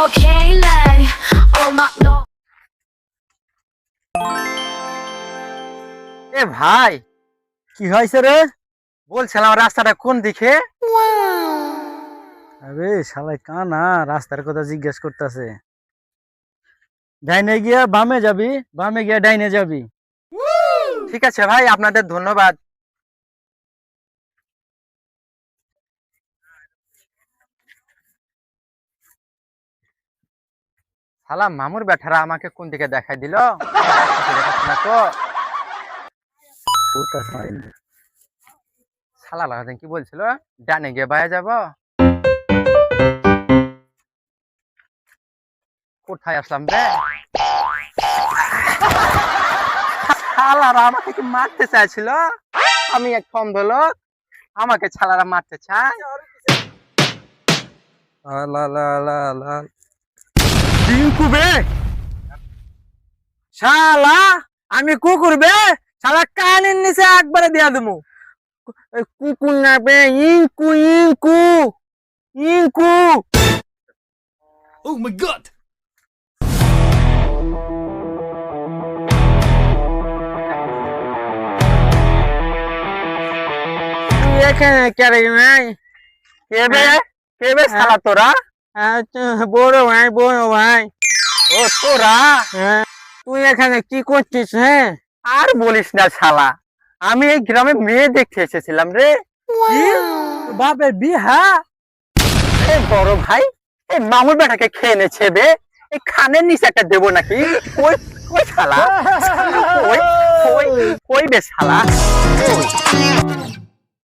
okay, lay. Oh my no. এ ভাই, কি হয়েছে রে? বলছিলাম রাস্তাটা কোন দিকে? আরে শালা কানা রাস্তার কথা জিজ্ঞেস করতেছে। ডাইনে গিয়া বামে যাবি, বামে গিয়া ডাইনে যাবি। ঠিক আছে ভাই, আপনাদের ধন্যবাদ। শালা মামুর বেটারা আমাকে কোন দিকে দেখাই দিল? দেখাচ্ছে না তো। শালা লাগাতেন কি বলছিল? ডানে গিয়ে বাইরে যাব। কোথায় আসলাম রে? শালারা আমাকে কি মারতে চাইছিল? আমি এক অন্ধ লোক, আমাকে শালারা মারতে চায়। টিঙ্কু বে শালা, আমি কুকুর বে, শালা কানের নিচে একবারে দিয়া দেবো। কুকুর না বে, ইঙ্কু ইঙ্কু ইঙ্কু। Oh my god! তুই এখানে কেড়ে নাই? কে বে শালা তোরা? বড় ভাই, বড় ভাই। ও তোরা? হ্যাঁ, তুই এখানে কি করছিস? হ্যাঁ, আর বলিস না শালা, আমি এই গ্রামে মেয়ে দেখতে এসেছিলাম রে। বাপের বিহা? এই বড় ভাই, এই মামুর বেটাকে খেয়ে নেছে বে। এই খানের নিচে একটা দেবো নাকি? ওই ওই শালা, ওই ওই ওই বে শালা, ওই।